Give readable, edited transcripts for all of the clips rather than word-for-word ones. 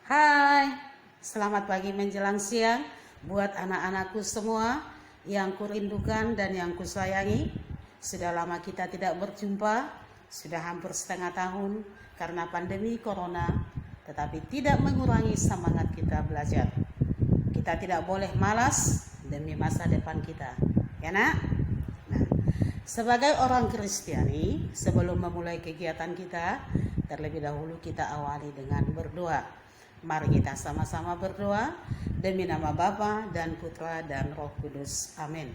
Hai, selamat pagi menjelang siang buat anak-anakku semua yang kurindukan dan yang kusayangi. Sudah lama kita tidak berjumpa, sudah hampir setengah tahun karena pandemi corona, tetapi tidak mengurangi semangat kita belajar. Kita tidak boleh malas demi masa depan kita, ya nak? Nah, sebagai orang Kristiani, sebelum memulai kegiatan kita, terlebih dahulu kita awali dengan berdoa. Mari kita sama-sama berdoa demi nama Bapa dan Putra dan Roh Kudus. Amin.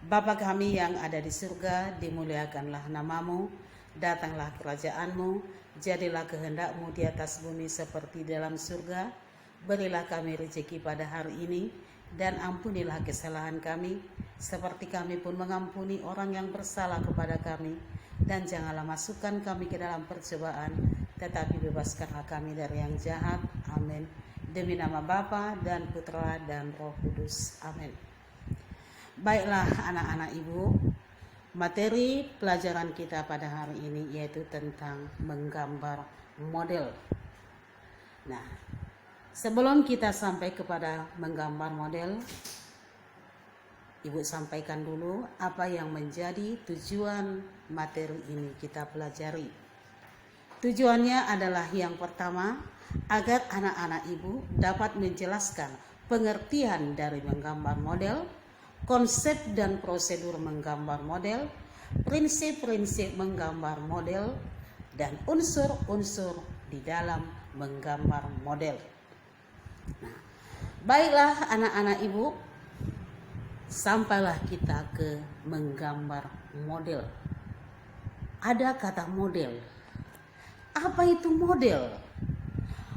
Bapa kami yang ada di surga, dimuliakanlah namamu, datanglah kerajaanmu, jadilah kehendakmu di atas bumi seperti dalam surga. Berilah kami rezeki pada hari ini, dan ampunilah kesalahan kami, seperti kami pun mengampuni orang yang bersalah kepada kami. Dan janganlah masukkan kami ke dalam percobaan, tetapi bebaskanlah kami dari yang jahat. Amin. Demi nama Bapa dan Putra dan Roh Kudus. Amin. Baiklah anak-anak ibu, materi pelajaran kita pada hari ini yaitu tentang menggambar model. Nah, sebelum kita sampai kepada menggambar model, Ibu sampaikan dulu apa yang menjadi tujuan materi ini kita pelajari. Tujuannya adalah yang pertama, agar anak-anak ibu dapat menjelaskan pengertian dari menggambar model, konsep dan prosedur menggambar model, prinsip-prinsip menggambar model, dan unsur-unsur di dalam menggambar model. Nah, baiklah anak-anak ibu, sampailah kita ke menggambar model. Ada kata model. Apa itu model?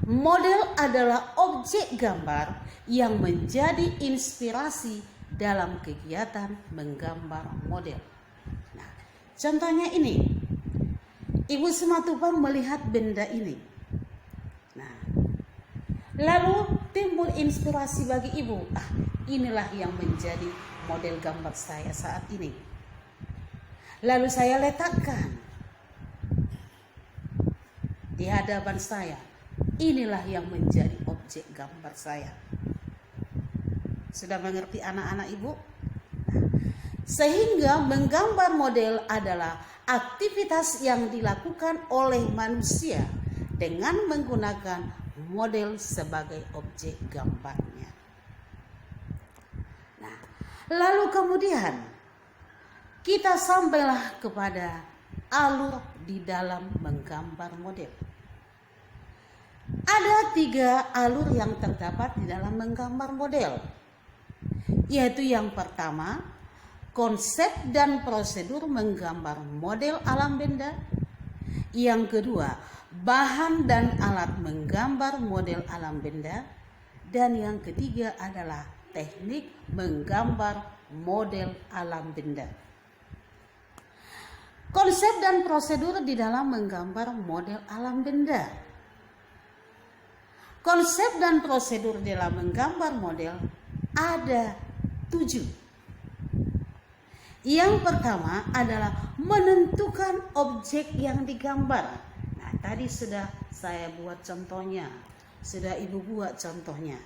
Model adalah objek gambar yang menjadi inspirasi dalam kegiatan menggambar model. Nah, contohnya ini. Ibu Simatupang melihat benda ini. Nah, lalu timbul inspirasi bagi ibu. Inilah yang menjadi model gambar saya saat ini. Lalu saya letakkan di hadapan saya. Inilah yang menjadi objek gambar saya. Sudah mengerti anak-anak ibu? Sehingga menggambar model adalah aktivitas yang dilakukan oleh manusia dengan menggunakan model sebagai objek gambarnya. Lalu kemudian kita sampailah kepada alur di dalam menggambar model. Ada 3 alur yang terdapat di dalam menggambar model, yaitu yang pertama, konsep dan prosedur menggambar model alam benda. Yang kedua, bahan dan alat menggambar model alam benda. Dan yang ketiga adalah teknik menggambar model alam benda. Konsep dan prosedur di dalam menggambar model alam benda. Konsep dan prosedur dalam menggambar model ada 7. Yang pertama adalah menentukan objek yang digambar. Nah, tadi sudah saya buat contohnya, sudah ibu buat contohnya.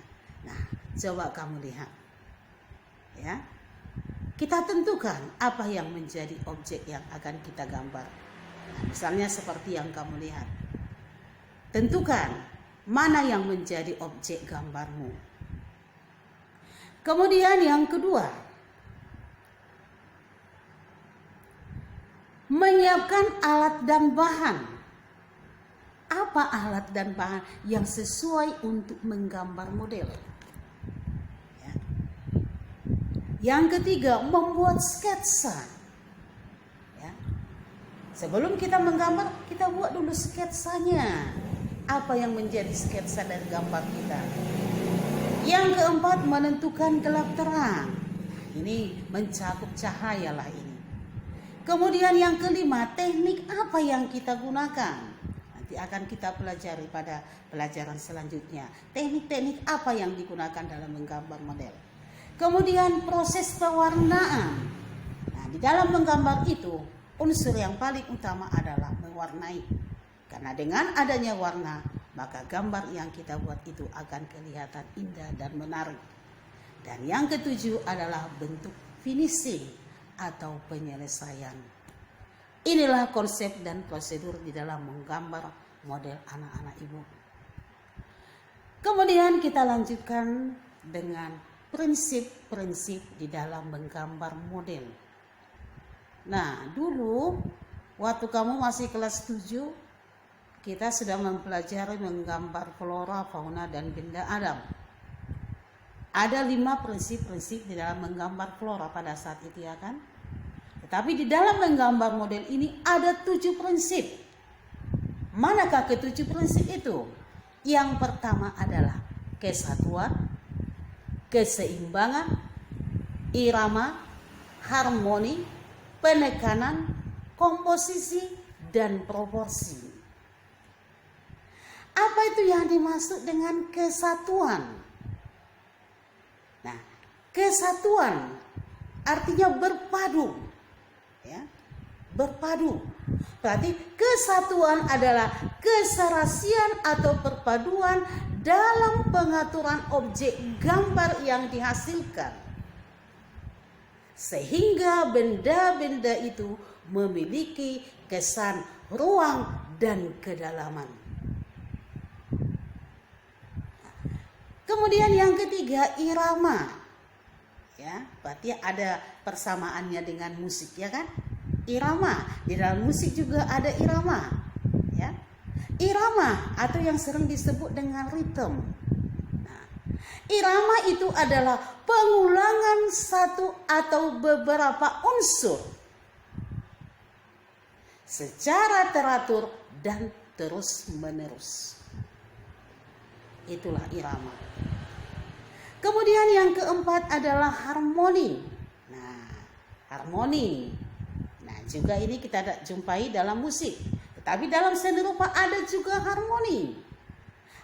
Nah, coba kamu lihat, ya. Kita tentukan apa yang menjadi objek yang akan kita gambar. Nah, misalnya seperti yang kamu lihat. Tentukan mana yang menjadi objek gambarmu. Kemudian yang kedua, menyiapkan alat dan bahan. Apa alat dan bahan yang sesuai untuk menggambar model? Yang ketiga, membuat sketsa. Ya. Sebelum kita menggambar, kita buat dulu sketsanya. Apa yang menjadi sketsa dari gambar kita? Yang keempat, menentukan gelap terang. Ini mencakup cahaya lah ini. Kemudian yang kelima, teknik apa yang kita gunakan? Nanti akan kita pelajari pada pelajaran selanjutnya. Teknik-teknik apa yang digunakan dalam menggambar model. Kemudian proses pewarnaan. Nah, di dalam menggambar itu unsur yang paling utama adalah mewarnai. Karena dengan adanya warna, maka gambar yang kita buat itu akan kelihatan indah dan menarik. Dan yang ketujuh adalah bentuk finishing atau penyelesaian. Inilah konsep dan prosedur di dalam menggambar model anak-anak ibu. Kemudian kita lanjutkan dengan prinsip-prinsip di dalam menggambar model. Nah, dulu waktu kamu masih kelas 7, kita sudah mempelajari menggambar flora, fauna, dan benda alam. Ada 5 prinsip-prinsip di dalam menggambar flora pada saat itu, ya kan? Tetapi di dalam menggambar model ini ada 7 prinsip. Manakah ke-7 prinsip itu? Yang pertama adalah kesatuan, keseimbangan, irama, harmoni, penekanan, komposisi, dan proporsi. Apa itu yang dimaksud dengan kesatuan? Nah, kesatuan artinya berpadu, ya, berpadu. Berarti kesatuan adalah keserasian atau perpaduan dalam pengaturan objek gambar yang dihasilkan, sehingga benda-benda itu memiliki kesan ruang dan kedalaman. Kemudian yang ketiga, irama. Ya, berarti ada persamaannya dengan musik, ya kan? Irama. Di dalam musik juga ada irama, ya. Irama atau yang sering disebut dengan ritme. Nah, irama itu adalah pengulangan satu atau beberapa unsur secara teratur dan terus-menerus. Itulah irama. Kemudian yang keempat adalah harmoni. Nah, harmoni. Nah, juga ini kita jumpai dalam musik. Tetapi dalam seni rupa ada juga harmoni.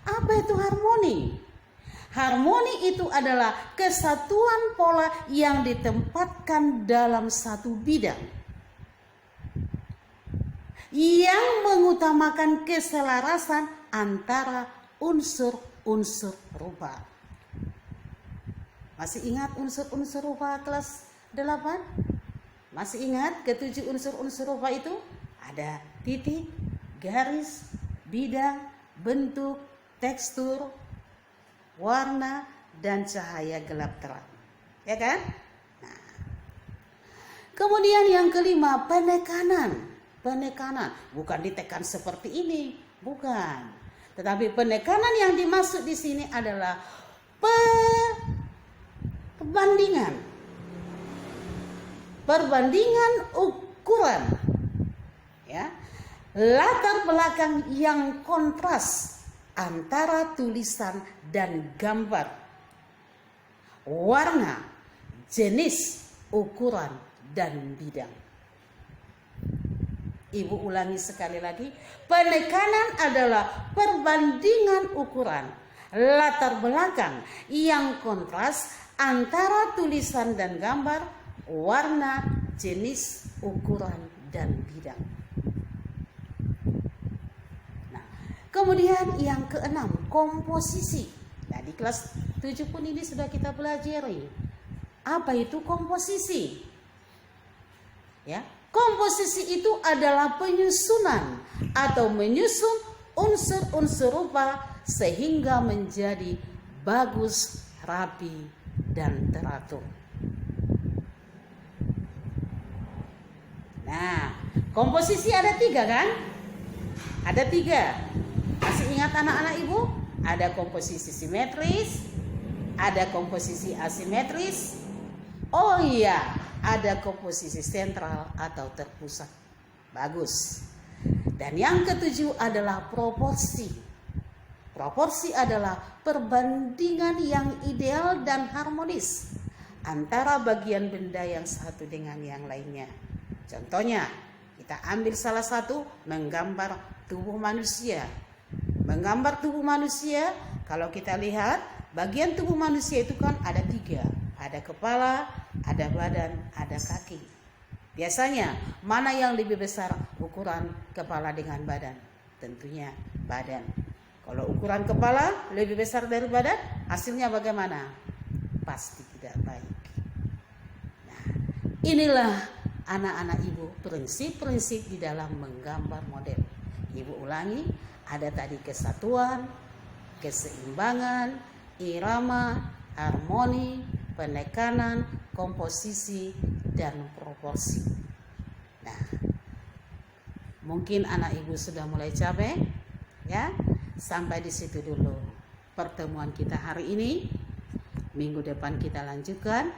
Apa itu harmoni? Harmoni itu adalah kesatuan pola yang ditempatkan dalam satu bidang, yang mengutamakan keselarasan antara unsur-unsur rupa. Masih ingat unsur-unsur rupa kelas 8? Masih ingat ke-7 unsur-unsur rupa itu? Ada titik, garis, bidang, bentuk, tekstur, warna, dan cahaya gelap terang. Ya kan? Nah. Kemudian yang kelima, penekanan. Penekanan bukan ditekan seperti ini, bukan. Tetapi penekanan yang dimaksud di sini adalah perbandingan ukuran, ya, latar belakang yang kontras antara tulisan dan gambar, warna, jenis, ukuran, dan bidang. Ibu ulangi sekali lagi, penekanan adalah perbandingan ukuran, latar belakang yang kontras antara tulisan dan gambar, warna, jenis, ukuran, dan bidang. Nah, kemudian yang keenam, komposisi. Nah, di kelas 7 pun ini sudah kita pelajari. Apa itu komposisi? Ya, komposisi itu adalah penyusunan atau menyusun unsur-unsur rupa sehingga menjadi bagus, rapi, dan teratur. Nah, komposisi ada 3 kan? Ada 3. Masih ingat anak-anak ibu? Ada komposisi simetris, ada komposisi asimetris. Oh iya, ada komposisi sentral atau terpusat. Bagus. Dan yang ke-7 adalah proporsi. Proporsi adalah perbandingan yang ideal dan harmonis antara bagian benda yang satu dengan yang lainnya. Contohnya, kita ambil salah satu, menggambar tubuh manusia. Menggambar tubuh manusia, kalau kita lihat, bagian tubuh manusia itu kan ada 3. Ada kepala, ada badan, ada kaki. Biasanya, mana yang lebih besar ukuran kepala dengan badan? Tentunya badan. Kalau ukuran kepala lebih besar dari badan, hasilnya bagaimana? Pasti tidak baik. Nah, inilah anak-anak ibu prinsip-prinsip di dalam menggambar model. Ibu ulangi, ada tadi kesatuan, keseimbangan, irama, harmoni, penekanan, komposisi, dan proporsi. Nah, mungkin anak ibu sudah mulai capek, ya. Sampai di situ dulu pertemuan kita hari ini. Minggu depan kita lanjutkan.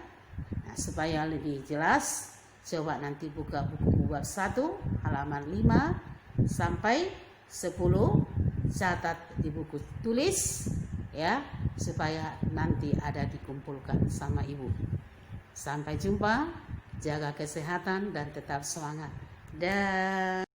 Nah, supaya lebih jelas, coba nanti buka buku buat 1 halaman 5 sampai 10, catat di buku tulis, ya, supaya nanti ada dikumpulkan sama ibu. Sampai jumpa, jaga kesehatan dan tetap semangat. Dan